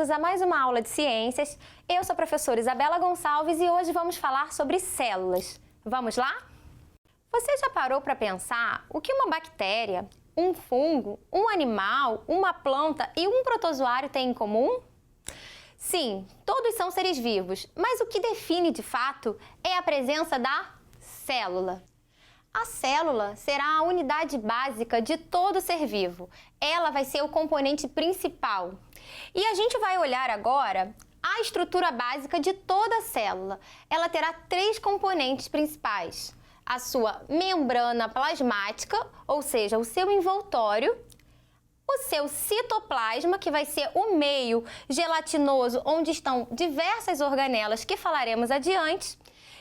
bem-vindos a mais uma aula de ciências. Eu sou a professora Isabela Gonçalves e hoje vamos falar sobre células. Vamos lá? Você já parou para pensar o que uma bactéria, um fungo, um animal, uma planta e um protozoário têm em comum? Sim, todos são seres vivos, mas o que define de fato é a presença da célula. A célula será a unidade básica de todo ser vivo. Ela vai ser o componente principal. E a gente vai olhar agora a estrutura básica de toda a célula. Ela terá três componentes principais: a sua membrana plasmática, ou seja, o seu envoltório, o seu citoplasma, que vai ser o meio gelatinoso onde estão diversas organelas que falaremos adiante,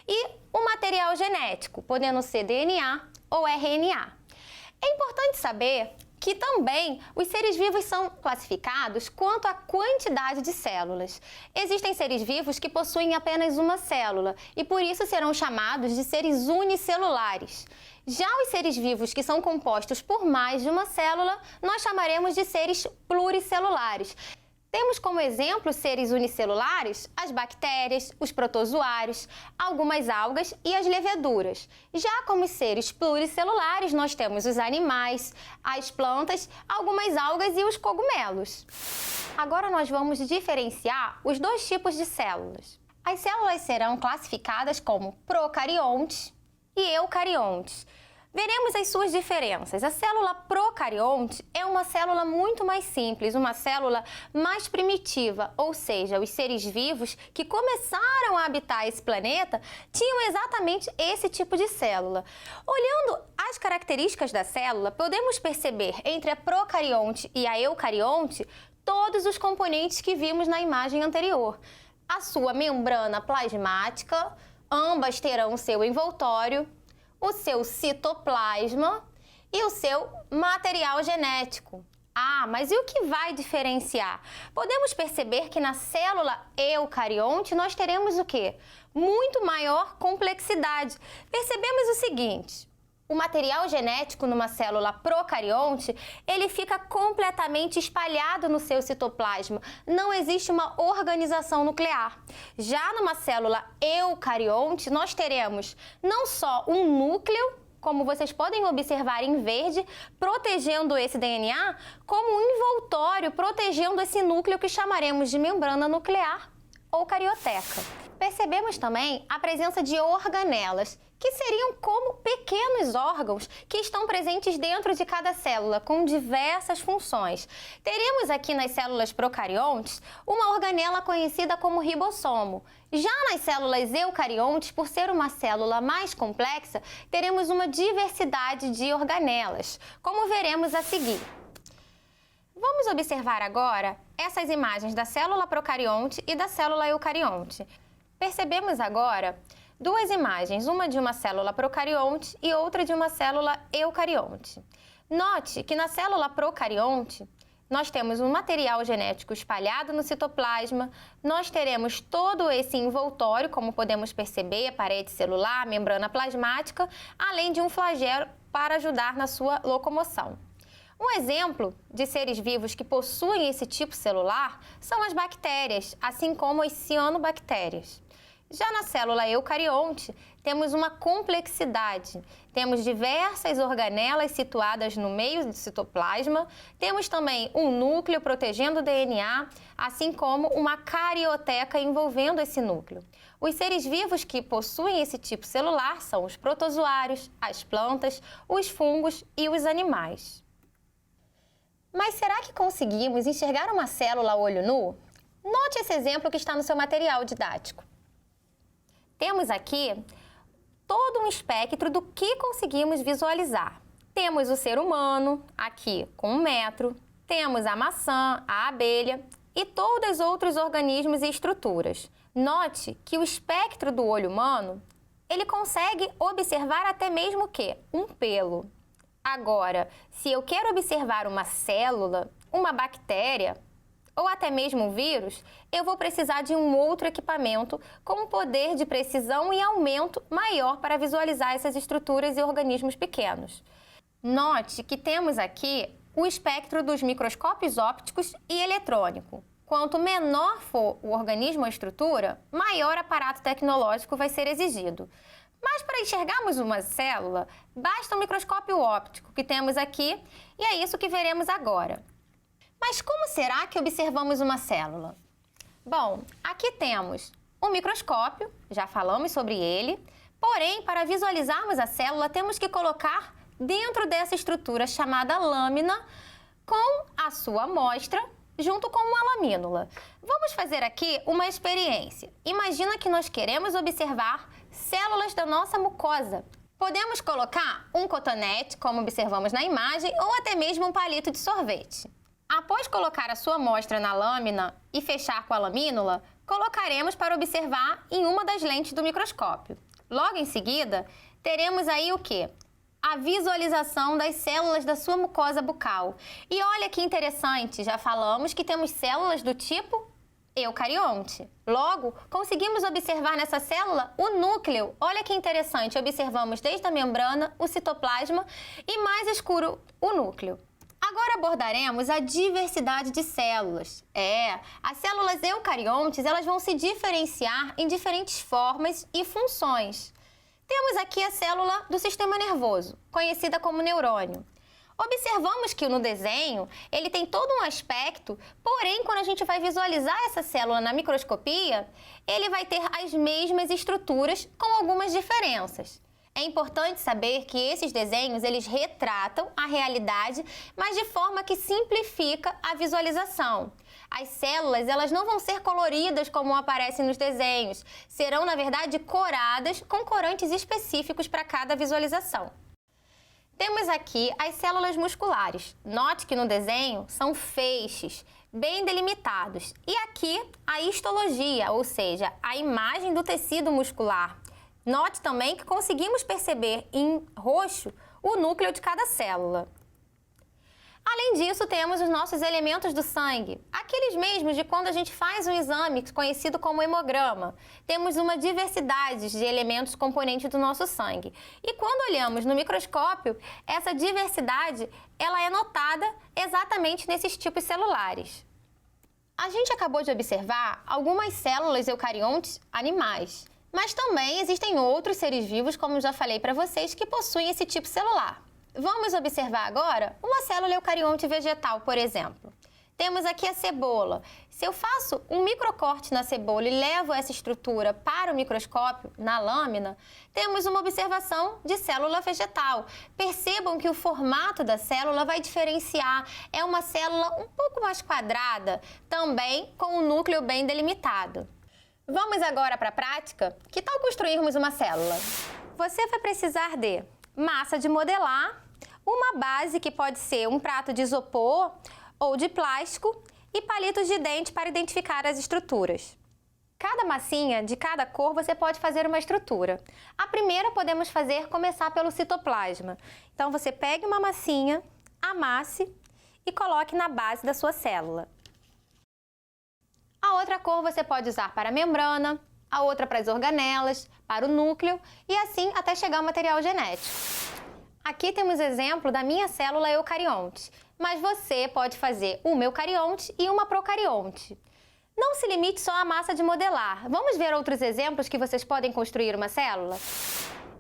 e o material genético, podendo ser DNA ou RNA. É importante saber que também os seres vivos são classificados quanto à quantidade de células. Existem seres vivos que possuem apenas uma célula e por isso serão chamados de seres unicelulares. Já os seres vivos que são compostos por mais de uma célula, nós chamaremos de seres pluricelulares. Temos como exemplo seres unicelulares as bactérias, os protozoários, algumas algas e as leveduras. Já como seres pluricelulares, nós temos os animais, as plantas, algumas algas e os cogumelos. Agora nós vamos diferenciar os dois tipos de células. As células serão classificadas como procariontes e eucariontes. Veremos as suas diferenças. A célula procarionte é uma célula muito mais simples, uma célula mais primitiva, ou seja, os seres vivos que começaram a habitar esse planeta tinham exatamente esse tipo de célula. Olhando as características da célula, podemos perceber entre a procarionte e a eucarionte todos os componentes que vimos na imagem anterior. A sua membrana plasmática, ambas terão o seu envoltório, o seu citoplasma e o seu material genético. Ah, mas e o que vai diferenciar? Podemos perceber que na célula eucarionte nós teremos o quê? Muito maior complexidade. Percebemos o seguinte: o material genético numa célula procarionte, ele fica completamente espalhado no seu citoplasma. Não existe uma organização nuclear. Já numa célula eucarionte, nós teremos não só um núcleo, como vocês podem observar em verde, protegendo esse DNA, como um envoltório protegendo esse núcleo que chamaremos de membrana nuclear ou carioteca. Percebemos também a presença de organelas, que seriam como pequenos órgãos que estão presentes dentro de cada célula, com diversas funções. Teremos aqui nas células procariontes uma organela conhecida como ribossomo. Já nas células eucariontes, por ser uma célula mais complexa, teremos uma diversidade de organelas, como veremos a seguir. Vamos observar agora essas imagens da célula procarionte e da célula eucarionte. Percebemos agora duas imagens, uma de uma célula procarionte e outra de uma célula eucarionte. Note que na célula procarionte nós temos um material genético espalhado no citoplasma, nós teremos todo esse envoltório, como podemos perceber, a parede celular, a membrana plasmática, além de um flagelo para ajudar na sua locomoção. Um exemplo de seres vivos que possuem esse tipo celular são as bactérias, assim como as cianobactérias. Já na célula eucarionte, temos uma complexidade. Temos diversas organelas situadas no meio do citoplasma, temos também um núcleo protegendo o DNA, assim como uma carioteca envolvendo esse núcleo. Os seres vivos que possuem esse tipo celular são os protozoários, as plantas, os fungos e os animais. Mas será que conseguimos enxergar uma célula a olho nu? Note esse exemplo que está no seu material didático. Temos aqui todo um espectro do que conseguimos visualizar. Temos o ser humano, aqui com 1 metro, temos a maçã, a abelha e todos os outros organismos e estruturas. Note que o espectro do olho humano, ele consegue observar até mesmo o quê? Um pelo. Agora, se eu quero observar uma célula, uma bactéria ou até mesmo um vírus, eu vou precisar de um outro equipamento com um poder de precisão e aumento maior para visualizar essas estruturas e organismos pequenos. Note que temos aqui o espectro dos microscópios ópticos e eletrônico. Quanto menor for o organismo ou a estrutura, maior aparato tecnológico vai ser exigido. Mas para enxergarmos uma célula, basta um microscópio óptico que temos aqui e é isso que veremos agora. Mas como será que observamos uma célula? Bom, aqui temos um microscópio, já falamos sobre ele, porém, para visualizarmos a célula, temos que colocar dentro dessa estrutura chamada lâmina com a sua amostra junto com uma lamínula. Vamos fazer aqui uma experiência. Imagina que nós queremos observar células da nossa mucosa. Podemos colocar um cotonete, como observamos na imagem, ou até mesmo um palito de sorvete. Após colocar a sua amostra na lâmina e fechar com a lamínula, colocaremos para observar em uma das lentes do microscópio. Logo em seguida, teremos aí o quê? A visualização das células da sua mucosa bucal. E olha que interessante, já falamos que temos células do tipo eucarionte. Logo, conseguimos observar nessa célula o núcleo. Olha que interessante, observamos desde a membrana, o citoplasma e mais escuro o núcleo. Agora abordaremos a diversidade de células. As células eucariontes, elas vão se diferenciar em diferentes formas e funções. Temos aqui a célula do sistema nervoso, conhecida como neurônio. Observamos que no desenho ele tem todo um aspecto, porém, quando a gente vai visualizar essa célula na microscopia, ele vai ter as mesmas estruturas com algumas diferenças. É importante saber que esses desenhos eles retratam a realidade, mas de forma que simplifica a visualização. As células elas não vão ser coloridas como aparecem nos desenhos, serão, na verdade, coradas com corantes específicos para cada visualização. Temos aqui as células musculares. Note que no desenho são feixes, bem delimitados. E aqui a histologia, ou seja, a imagem do tecido muscular. Note também que conseguimos perceber em roxo o núcleo de cada célula. Além disso, temos os nossos elementos do sangue, aqueles mesmos de quando a gente faz um exame conhecido como hemograma. Temos uma diversidade de elementos componentes do nosso sangue. E quando olhamos no microscópio, essa diversidade ela é notada exatamente nesses tipos celulares. A gente acabou de observar algumas células eucariontes animais, mas também existem outros seres vivos, como já falei para vocês, que possuem esse tipo celular. Vamos observar agora uma célula eucarionte vegetal, por exemplo. Temos aqui a cebola. Se eu faço um microcorte na cebola e levo essa estrutura para o microscópio, na lâmina, temos uma observação de célula vegetal. Percebam que o formato da célula vai diferenciar. É uma célula um pouco mais quadrada, também com o núcleo bem delimitado. Vamos agora para a prática? Que tal construirmos uma célula? Você vai precisar de massa de modelar, uma base que pode ser um prato de isopor ou de plástico e palitos de dente para identificar as estruturas. Cada massinha de cada cor você pode fazer uma estrutura. A primeira podemos começar pelo citoplasma. Então você pegue uma massinha, amasse e coloque na base da sua célula. A outra cor você pode usar para a membrana, a outra para as organelas, para o núcleo e assim até chegar ao material genético. Aqui temos exemplo da minha célula eucarionte, mas você pode fazer uma eucarionte e uma procarionte. Não se limite só à massa de modelar. Vamos ver outros exemplos que vocês podem construir uma célula?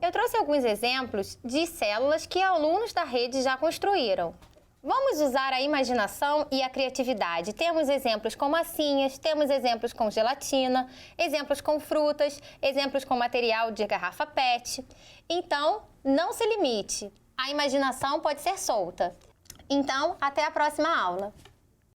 Eu trouxe alguns exemplos de células que alunos da rede já construíram. Vamos usar a imaginação e a criatividade. Temos exemplos com massinhas, temos exemplos com gelatina, exemplos com frutas, exemplos com material de garrafa PET. Então, não se limite. A imaginação pode ser solta. Então, até a próxima aula.